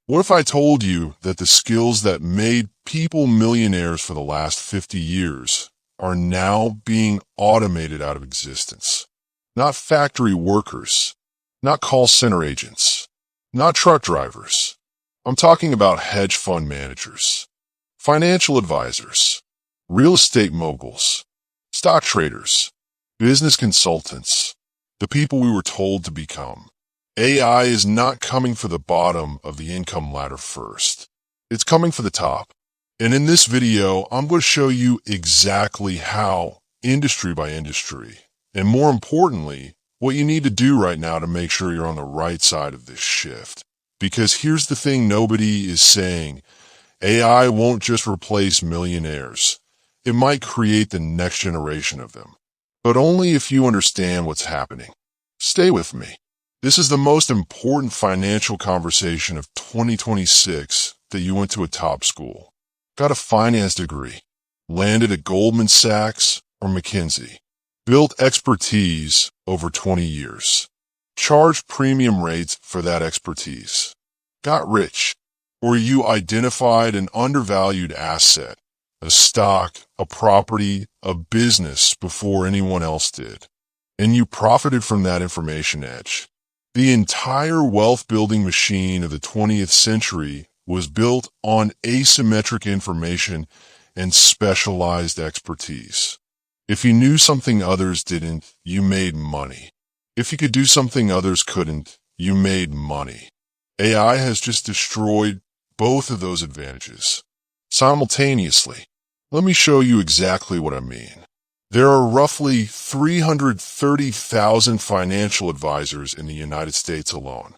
What if I told you that the skills that made people millionaires for the last 50 years are now being automated out of existence? Not factory workers, not call center agents, not truck drivers. I'm talking about hedge fund managers, financial advisors, real estate moguls, stock traders, business consultants, the people we were told to become. AI is not coming for the bottom of the income ladder first. It's coming for the top. And in this video, I'm going to show you exactly how, industry by industry, and more importantly, what you need to do right now to make sure you're on the right side of this shift. Because here's the thing nobody is saying. AI won't just replace millionaires. It might create the next generation of them. But only if you understand what's happening. Stay with me. This is the most important financial conversation of 2026 that you went to a top school, got a finance degree, landed at Goldman Sachs or McKinsey, built expertise over 20 years, charged premium rates for that expertise, got rich, or you identified an undervalued asset, a stock, a property, a business before anyone else did, and you profited from that information edge. The entire wealth-building machine of the 20th century was built on asymmetric information and specialized expertise. If you knew something others didn't, you made money. If you could do something others couldn't, you made money. AI has just destroyed both of those advantages simultaneously. Let me show you exactly what I mean. There are roughly 330,000 financial advisors in the United States alone.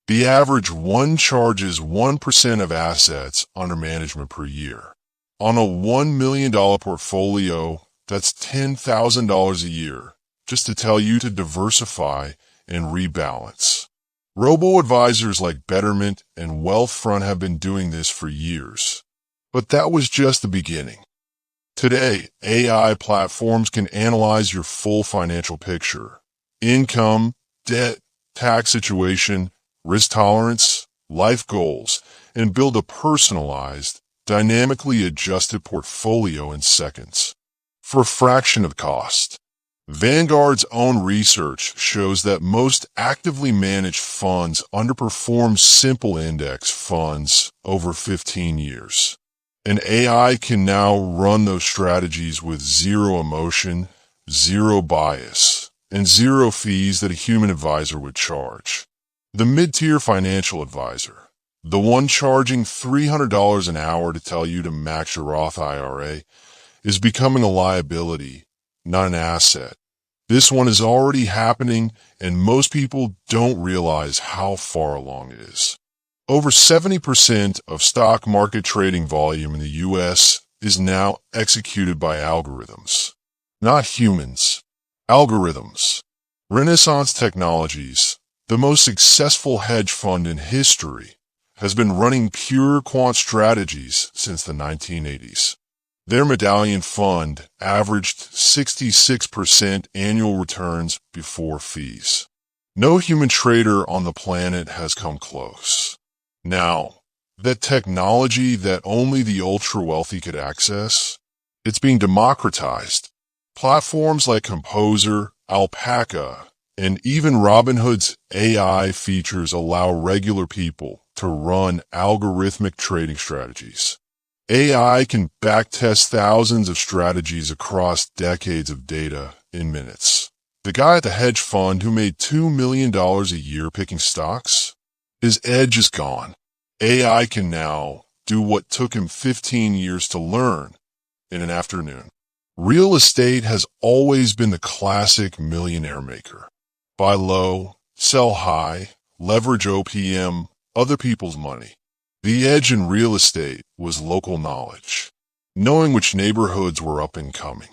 The average one charges 1% of assets under management per year. On a $1 million portfolio, that's $10,000 a year, just to tell you to diversify and rebalance. Robo-advisors like Betterment and Wealthfront have been doing this for years. But that was just the beginning. Today, AI platforms can analyze your full financial picture. Income, debt, tax situation, risk tolerance, life goals, and build a personalized, dynamically adjusted portfolio in seconds. For a fraction of the cost. Vanguard's own research shows that most actively managed funds underperform simple index funds over 15 years. And AI can now run those strategies with zero emotion, zero bias, and zero fees that a human advisor would charge. The mid-tier financial advisor, the one charging $300 an hour to tell you to max your Roth IRA, is becoming a liability, not an asset. This one is already happening, and most people don't realize how far along it is. Over 70% of stock market trading volume in the U.S. is now executed by algorithms. Not humans. Algorithms. Renaissance Technologies, the most successful hedge fund in history, has been running pure quant strategies since the 1980s. Their medallion fund averaged 66% annual returns before fees. No human trader on the planet has come close. Now, that technology that only the ultra-wealthy could access, it's being democratized. Platforms like Composer, Alpaca, and even Robinhood's AI features allow regular people to run algorithmic trading strategies. AI can backtest thousands of strategies across decades of data in minutes. The guy at the hedge fund who made $2 million a year picking stocks? His edge is gone. AI can now do what took him 15 years to learn in an afternoon. Real estate has always been the classic millionaire maker. Buy low, sell high, leverage OPM, other people's money. The edge in real estate was local knowledge, knowing which neighborhoods were up and coming,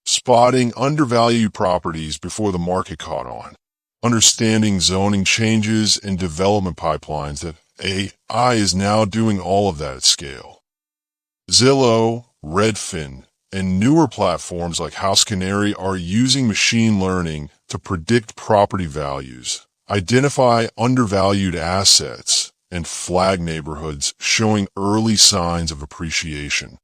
spotting undervalued properties before the market caught on, understanding zoning changes and development pipelines that AI is now doing all of that at scale. Zillow, Redfin, and newer platforms like House Canary are using machine learning to predict property values, identify undervalued assets, and flag neighborhoods showing early signs of appreciation,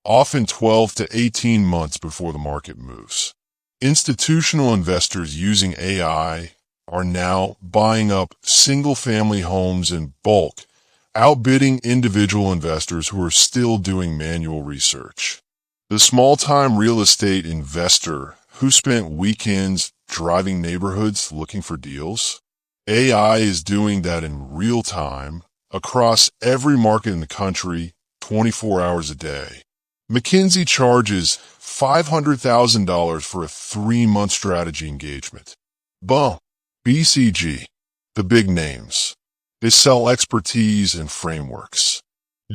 often 12 to 18 months before the market moves. Institutional investors using AI are now buying up single-family homes in bulk, outbidding individual investors who are still doing manual research. The small-time real estate investor who spent weekends driving neighborhoods looking for deals, AI is doing that in real time across every market in the country, 24 hours a day. McKinsey charges $500,000 for a 3-month strategy engagement. Boom. BCG, the big names. They sell expertise and frameworks.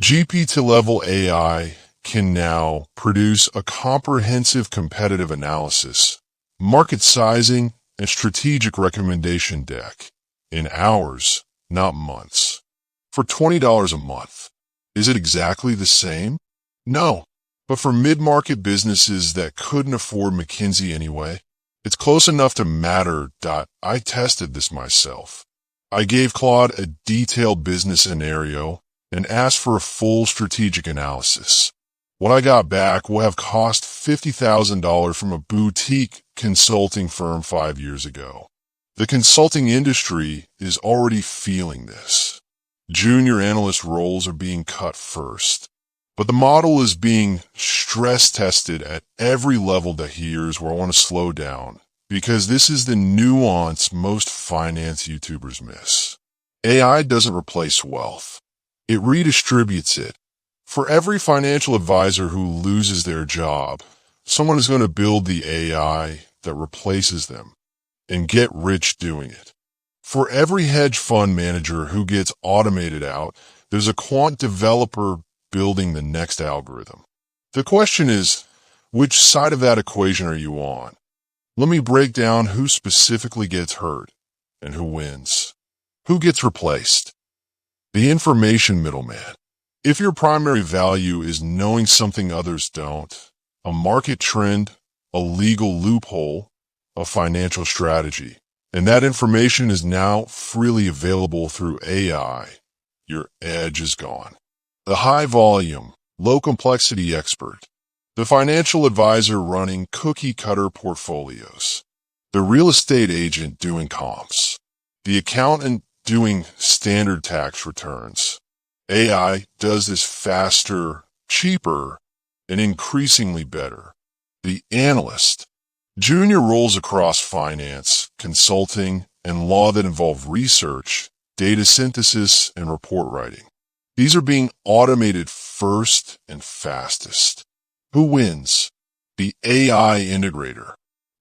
GPT-level AI can now produce a comprehensive competitive analysis, market sizing, and strategic recommendation deck in hours, not months. For $20 a month. Is it exactly the same? No. But for mid-market businesses that couldn't afford McKinsey anyway, it's close enough to matter. I tested this myself. I gave Claude a detailed business scenario and asked for a full strategic analysis. What I got back will have cost $50,000 from a boutique consulting firm 5 years ago. The consulting industry is already feeling this. Junior analyst roles are being cut first. But the model is being stress-tested at every level. Here's where I want to slow down, because this is the nuance most finance YouTubers miss. AI doesn't replace wealth. It redistributes it. For every financial advisor who loses their job, someone is going to build the AI that replaces them and get rich doing it. For every hedge fund manager who gets automated out, there's a quant developer building the next algorithm. The question is, which side of that equation are you on? Let me break down who specifically gets hurt and who wins. Who gets replaced? The information middleman. If your primary value is knowing something others don't, a market trend, a legal loophole, a financial strategy, and that information is now freely available through AI, your edge is gone. The high-volume, low-complexity expert, the financial advisor running cookie-cutter portfolios, the real estate agent doing comps, the accountant doing standard tax returns. AI does this faster, cheaper, and increasingly better. The analyst, junior roles across finance, consulting, and law that involve research, data synthesis, and report writing. These are being automated first and fastest. Who wins? The AI integrator.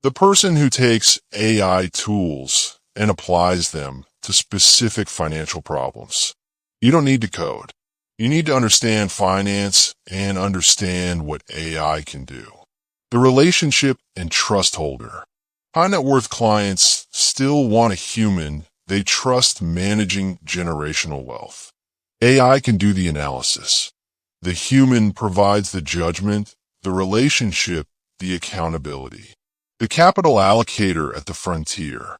The person who takes AI tools and applies them to specific financial problems. You don't need to code. You need to understand finance and understand what AI can do. The relationship and trust holder. High net worth clients still want a human they trust managing generational wealth. AI can do the analysis. The human provides the judgment, the relationship, the accountability. The capital allocator at the frontier.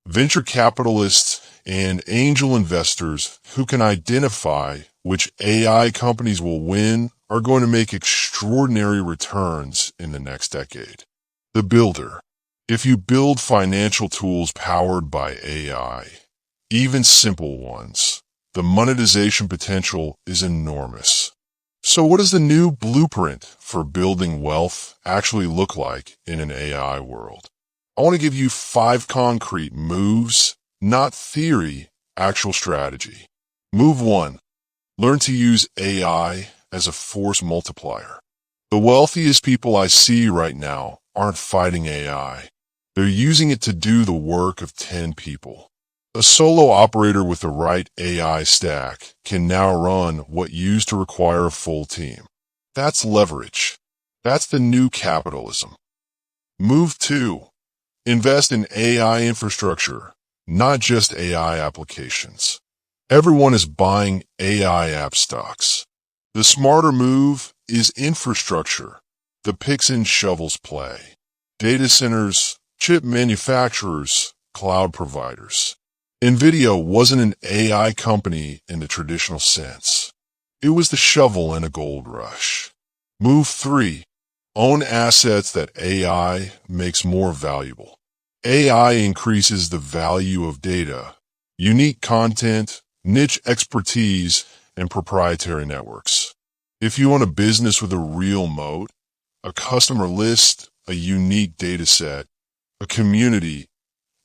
Venture capitalists and angel investors who can identify which AI companies will win are going to make extraordinary returns in the next decade. The builder. If you build financial tools powered by AI, even simple ones, the monetization potential is enormous. So what does the new blueprint for building wealth actually look like in an AI world? I want to give you 5 concrete moves, not theory, actual strategy. Move 1. Learn to use AI as a force multiplier. The wealthiest people I see right now aren't fighting AI. They're using it to do the work of 10 people. A solo operator with the right AI stack can now run what used to require a full team. That's leverage. That's the new capitalism. Move 2. Invest in AI infrastructure, not just AI applications. Everyone is buying AI app stocks. The smarter move is infrastructure. The picks and shovels play. Data centers, chip manufacturers, cloud providers. NVIDIA wasn't an AI company in the traditional sense. It was the shovel in a gold rush. Move 3. Own assets that AI makes more valuable. AI increases the value of data, unique content, niche expertise, and proprietary networks. If you own a business with a real moat, a customer list, a unique data set, a community,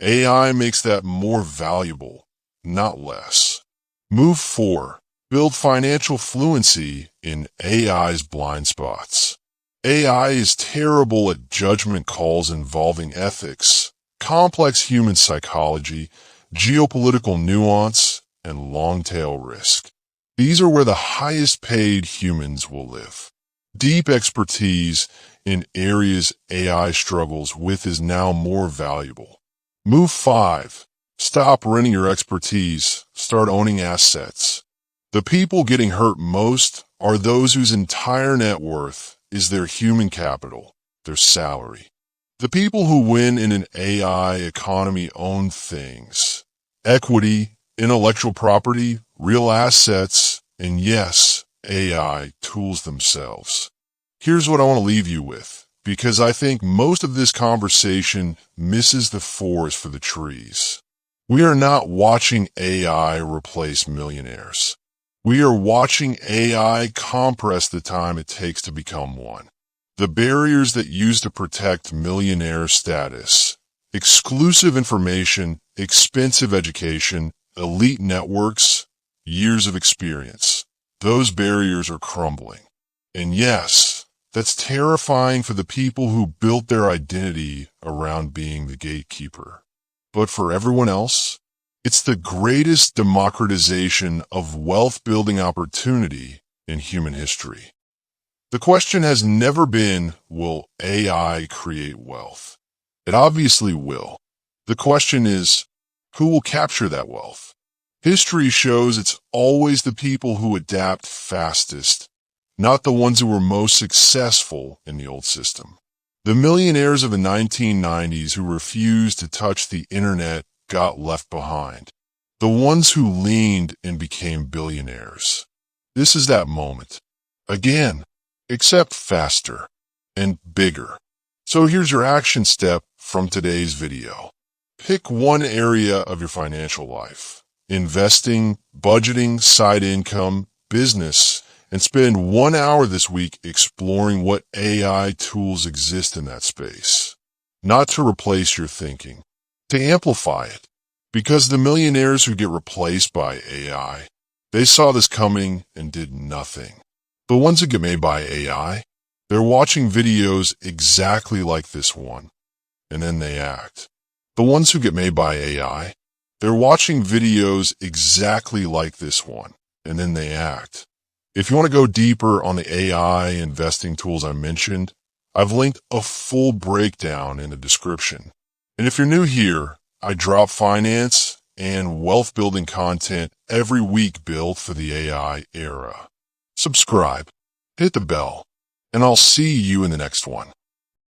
AI makes that more valuable, not less. Move 4. Build financial fluency in AI's blind spots. AI is terrible at judgment calls involving ethics, complex human psychology, geopolitical nuance, and long-tail risk. These are where the highest paid humans will live. Deep expertise in areas AI struggles with is now more valuable. Move 5. Stop renting your expertise. Start owning assets. The people getting hurt most are those whose entire net worth is their human capital, their salary. The people who win in an AI economy own things: equity, intellectual property, real assets, and yes, AI tools themselves. Here's what I want to leave you with, because I think most of this conversation misses the forest for the trees. We are not watching AI replace millionaires. We are watching AI compress the time it takes to become one. The barriers that used to protect millionaire status, exclusive information, expensive education, elite networks, years of experience, those barriers are crumbling. And yes, that's terrifying for the people who built their identity around being the gatekeeper. But for everyone else, it's the greatest democratization of wealth-building opportunity in human history. The question has never been, will AI create wealth? It obviously will. The question is, who will capture that wealth? History shows it's always the people who adapt fastest, not the ones who were most successful in the old system. The millionaires of the 1990s who refused to touch the internet got left behind. The ones who leaned and became billionaires. This is that moment. Again, except faster and bigger. So here's your action step from today's video. Pick one area of your financial life: investing, budgeting, side income, business, and spend 1 hour this week exploring what AI tools exist in that space. Not to replace your thinking, to amplify it. Because the millionaires who get replaced by AI, they saw this coming and did nothing. The ones who get made by AI, they're watching videos exactly like this one, and then they act. The ones who get made by AI, they're watching videos exactly like this one, and then they act. If you want to go deeper on the AI investing tools I mentioned, I've linked a full breakdown in the description. And if you're new here, I drop finance and wealth building content every week built for the AI era. Subscribe, hit the bell, and I'll see you in the next one.